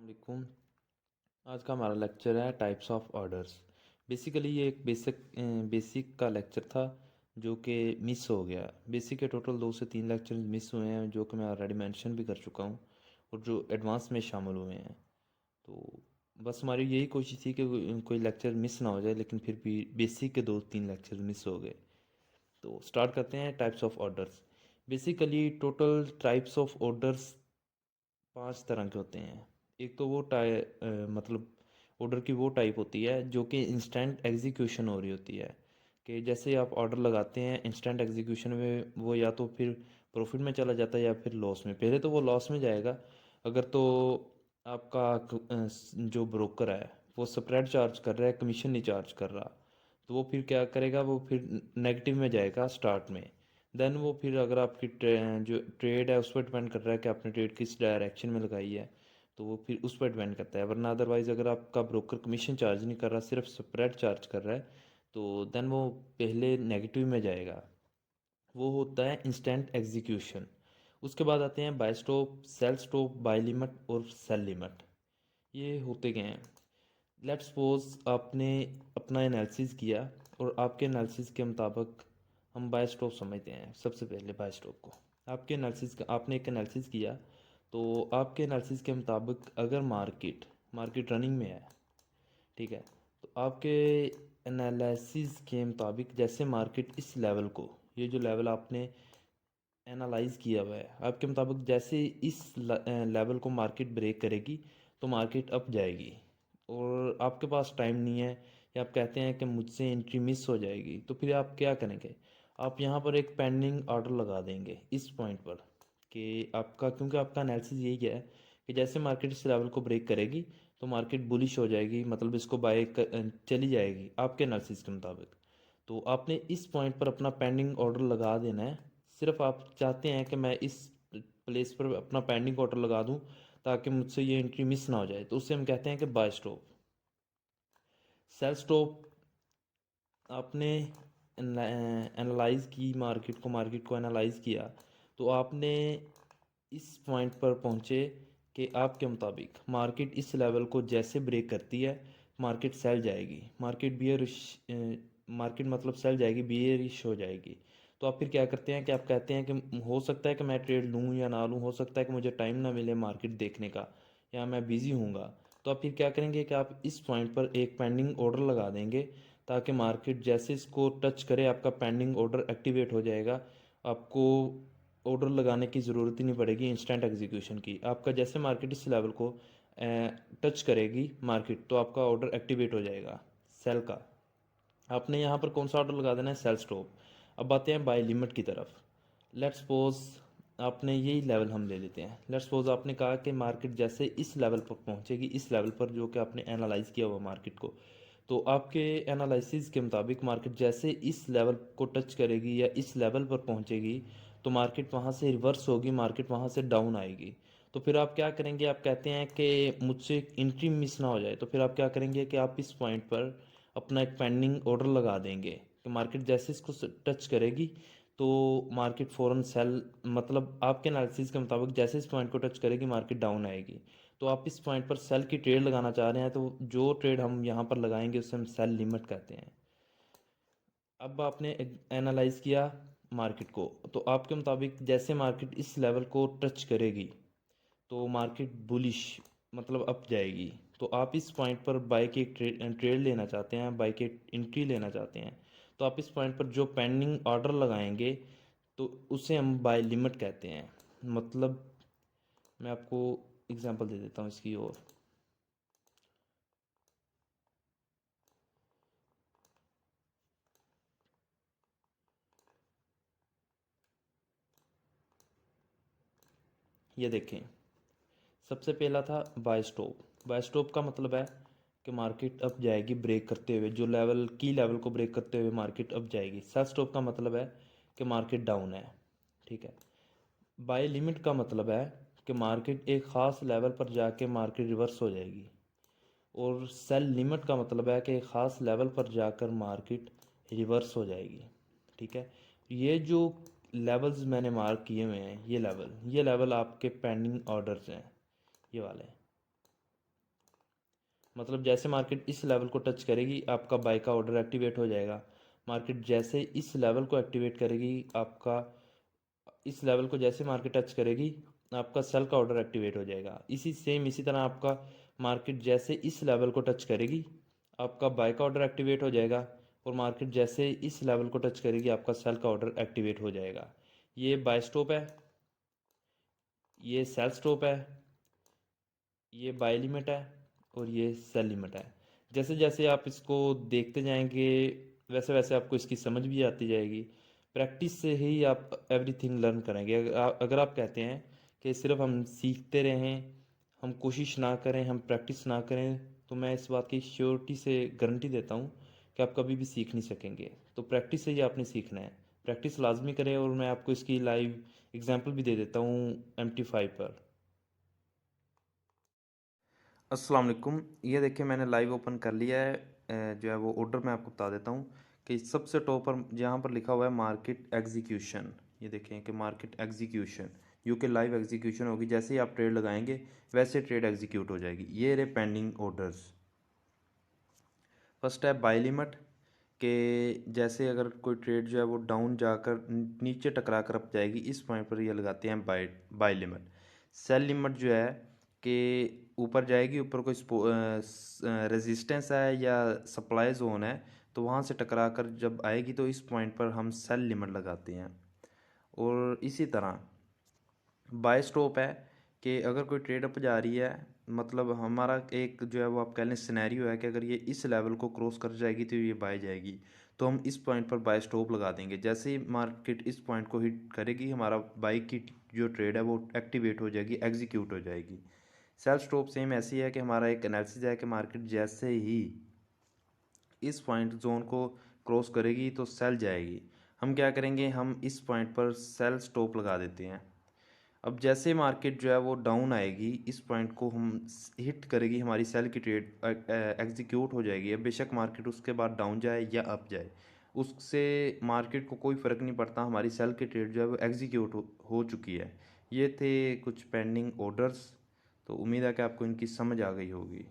वालेकुम। आज का हमारा लेक्चर है टाइप्स ऑफ ऑर्डर्स। बेसिकली ये एक बेसिक का लेक्चर था जो कि मिस हो गया। बेसिक के टोटल 2 से 3 लेक्चर मिस हुए हैं जो कि मैं ऑलरेडी मेंशन भी कर चुका हूँ और जो एडवांस में शामिल हुए हैं। तो बस हमारी यही कोशिश थी कि कोई लेक्चर मिस ना हो जाए, लेकिन फिर भी बेसिक के 2-3 लेक्चर मिस हो गए। तो स्टार्ट करते हैं types of orders. Basically total types of orders 5 तरह के होते हैं। एक तो वो मतलब ऑर्डर की वो टाइप होती है जो कि इंस्टेंट एग्जीक्यूशन हो रही होती है, कि जैसे आप ऑर्डर लगाते हैं इंस्टेंट एग्जीक्यूशन में वो या तो फिर प्रॉफिट में चला जाता है या फिर लॉस में। पहले तो वो लॉस में जाएगा अगर तो आपका जो ब्रोकर है वो स्प्रेड चार्ज कर रहा है, कमीशन नहीं चार्ज कर रहा, तो वो फिर क्या करेगा, वो फिर नेगेटिव में जाएगा स्टार्ट में। देन वो फिर अगर आपकी जो ट्रेड है उस पर डिपेंड कर रहा है कि आपने ट्रेड किस डायरेक्शन में लगाई है, तो वो फिर उस पर डिपेंड करता है। वरना अदरवाइज़ अगर आपका ब्रोकर कमीशन चार्ज नहीं कर रहा, सिर्फ स्प्रेड चार्ज कर रहा है, तो देन वो पहले नेगेटिव में जाएगा। वो होता है इंस्टेंट एग्जीक्यूशन। उसके बाद आते हैं buy stop, sell stop, buy limit और सेल लिमिट। ये होते क्या हैं? लेट्स सपोज आपने अपना एनालिसिस किया और आपके एनालिसिस के मुताबिक हम बाय स्टॉप समझते हैं। सबसे पहले बाय स्टॉप को आपके एनालिसिस का आपने एक एनालिसिस किया, तो आपके एनालिसिस के मुताबिक अगर मार्केट मार्केट रनिंग में है, ठीक है, तो आपके एनालिसिस के मुताबिक जैसे मार्केट इस लेवल को, ये जो लेवल आपने एनालाइज किया हुआ है, आपके मुताबिक जैसे इस लेवल को मार्केट ब्रेक करेगी तो मार्केट अप जाएगी। और आपके पास टाइम नहीं है या आप कहते हैं कि मुझसे एंट्री मिस हो जाएगी, तो फिर आप क्या करेंगे? आप यहाँ पर एक पेंडिंग ऑर्डर लगा देंगे इस पॉइंट पर, कि आपका, क्योंकि आपका एनालिसिस यही है कि जैसे मार्केट इस लेवल को ब्रेक करेगी तो मार्केट बुलिश हो जाएगी, मतलब इसको चली जाएगी आपके एनालिसिस के मुताबिक। तो आपने इस पॉइंट पर अपना पेंडिंग ऑर्डर लगा देना है। सिर्फ आप चाहते हैं कि मैं इस प्लेस पर अपना पेंडिंग ऑर्डर लगा दूं ताकि मुझसे ये एंट्री मिस ना हो जाए, तो उससे हम कहते हैं कि बाय स्टॉप। सेल स्टॉप, आपने एनालाइज की मार्केट को एनालाइज किया, तो आपने इस पॉइंट पर पहुंचे कि आपके मुताबिक मार्केट इस लेवल को जैसे ब्रेक करती है मार्केट सेल जाएगी, मार्केट मतलब सेल जाएगी, बियरिश हो जाएगी। तो आप फिर क्या करते हैं कि आप कहते हैं कि हो सकता है कि मैं ट्रेड लूँ या ना लूँ, हो सकता है कि मुझे टाइम ना मिले मार्केट देखने का या मैं बिज़ी हूँगा। तो आप फिर क्या करेंगे कि आप इस पॉइंट पर एक पेंडिंग ऑर्डर लगा देंगे ताकि मार्केट जैसे इसको टच करे आपका पेंडिंग ऑर्डर एक्टिवेट हो जाएगा। आपको ऑर्डर लगाने की ज़रूरत ही नहीं पड़ेगी इंस्टेंट एग्जीक्यूशन की। आपका जैसे मार्केट इस लेवल को टच करेगी मार्केट, तो आपका ऑर्डर एक्टिवेट हो जाएगा सेल का। आपने यहाँ पर कौन सा ऑर्डर लगा देना है? Sell stop. अब आते हैं बाय लिमिट की तरफ। लेट्स सपोज आपने यही लेवल हम ले लेते हैं। लेट्स सपोज आपने कहा कि मार्केट जैसे इस लेवल पर पहुंचेगी, इस लेवल पर जो कि आपने एनालाइज किया हुआ मार्केट को, तो आपके एनालिसिस के मुताबिक मार्केट जैसे इस लेवल को टच करेगी या इस लेवल पर पहुंचेगी तो मार्केट वहां से रिवर्स होगी, मार्केट वहां से डाउन आएगी। तो फिर आप क्या करेंगे? आप कहते हैं कि मुझसे एंट्री मिस ना हो जाए, तो फिर आप क्या करेंगे कि आप इस पॉइंट पर अपना एक पेंडिंग ऑर्डर लगा देंगे कि मार्केट जैसे इसको टच करेगी तो मार्केट फ़ौरन सेल, मतलब आपके एनालिसिस के मुताबिक जैसे इस पॉइंट को टच करेगी मार्केट डाउन आएगी। तो आप इस पॉइंट पर सेल की ट्रेड लगाना चाह रहे हैं, तो जो ट्रेड हम यहाँ पर लगाएंगे उसे हम सेल लिमिट कहते हैं। अब आपने एनालाइज किया मार्केट को, तो आपके मुताबिक जैसे मार्केट इस लेवल को टच करेगी तो मार्केट बुलिश, मतलब अप जाएगी। तो आप इस पॉइंट पर बाय की एक ट्रेड लेना चाहते हैं, बाय की एंट्री लेना चाहते हैं, तो आप इस पॉइंट पर जो पेंडिंग ऑर्डर लगाएंगे तो उसे हम बाय लिमिट कहते हैं। मतलब मैं आपको एग्जांपल दे देता हूँ इसकी। और ये देखें, सबसे पहला था बाय स्टॉप। बाय स्टॉप का मतलब है कि मार्केट अप जाएगी ब्रेक करते हुए, जो लेवल को ब्रेक करते हुए मार्केट अप जाएगी। सेल स्टॉप का मतलब है कि मार्केट डाउन है, ठीक है। बाय लिमिट का मतलब है कि मार्केट एक ख़ास लेवल पर जाके मार्केट रिवर्स हो जाएगी। और सेल लिमिट का मतलब है कि एक ख़ास लेवल पर जाकर मार्केट रिवर्स हो जाएगी, ठीक है। ये जो लेवल्स मैंने मार्क किए हुए हैं, ये लेवल आपके पेंडिंग ऑर्डर्स हैं, ये वाले। मतलब जैसे मार्केट इस लेवल को टच करेगी आपका बाय का ऑर्डर एक्टिवेट हो जाएगा। मार्केट जैसे इस लेवल को एक्टिवेट करेगी आपका, इस लेवल को जैसे मार्केट टच करेगी आपका सेल का ऑर्डर एक्टिवेट हो जाएगा। इसी तरह आपका मार्केट जैसे इस लेवल को टच करेगी आपका बाय का ऑर्डर एक्टिवेट हो जाएगा, और मार्केट जैसे इस लेवल को टच करेगी आपका सेल का ऑर्डर एक्टिवेट हो जाएगा। ये बाय स्टॉप है, ये सेल स्टॉप है, ये बाय लिमिट है, और ये सेल लिमिट है। जैसे जैसे आप इसको देखते जाएंगे वैसे वैसे आपको इसकी समझ भी आती जाएगी। प्रैक्टिस से ही आप एवरीथिंग लर्न करेंगे। अगर आप कहते हैं कि सिर्फ हम सीखते रहें, हम कोशिश ना करें, हम प्रैक्टिस ना करें, तो मैं इस बात की श्योरिटी से गारंटी देता हूँ कि आप कभी भी सीख नहीं सकेंगे। तो प्रैक्टिस से ही आपने सीखना है, प्रैक्टिस लाजमी करें। और मैं आपको इसकी लाइव एग्जांपल भी दे देता हूँ MT5 पर। अस्सलाम वालेकुम। ये देखिए मैंने लाइव ओपन कर लिया है। जो है वो ऑर्डर मैं आपको बता देता हूँ कि सबसे टॉप पर जहाँ पर लिखा हुआ है मार्केट एग्जीक्यूशन, ये देखें कि मार्केट एग्जीक्यूशन जो कि लाइव एग्जीक्यूशन होगी। जैसे ही आप ट्रेड लगाएंगे वैसे ट्रेड एग्जीक्यूट हो जाएगी। ये रहे पेंडिंग ऑर्डर्स। फर्स्ट है बाय लिमिट, कि जैसे अगर कोई ट्रेड जो है वो डाउन जाकर नीचे टकरा कर अप जाएगी, इस पॉइंट पर ये लगाते हैं बाय लिमिट। सेल लिमिट जो है कि ऊपर जाएगी, ऊपर कोई रेजिस्टेंस है या सप्लाई जोन है, तो वहाँ से टकरा कर जब आएगी तो इस पॉइंट पर हम सेल लिमिट लगाते हैं। और इसी तरह बाय स्टॉप है कि अगर कोई ट्रेड अप जा रही है, मतलब हमारा एक जो है वो आप कह लें सिनेरियो है कि अगर ये इस लेवल को क्रॉस कर जाएगी तो ये बाय जाएगी, तो हम इस पॉइंट पर बाय स्टॉप लगा देंगे। जैसे ही मार्केट इस पॉइंट को हिट करेगी हमारा बाय की जो ट्रेड है वो एक्टिवेट हो जाएगी, एग्जीक्यूट हो जाएगी। सेल स्टॉप सेम ऐसी है कि हमारा एक एनालिसिस है कि मार्केट जैसे ही इस पॉइंट जोन को क्रॉस करेगी तो सेल जाएगी। हम क्या करेंगे, हम इस पॉइंट पर सेल स्टॉप लगा देते हैं। अब जैसे मार्केट जो है वो डाउन आएगी, इस पॉइंट को हम हिट करेगी, हमारी सेल की ट्रेड एग्जीक्यूट हो जाएगी। अब बेशक मार्केट उसके बाद डाउन जाए या अप जाए, उससे मार्केट को कोई फ़र्क नहीं पड़ता, हमारी सेल की ट्रेड जो है वो एग्जीक्यूट हो चुकी है। ये थे कुछ पेंडिंग ऑर्डर्स। तो उम्मीद है कि आपको इनकी समझ आ गई होगी।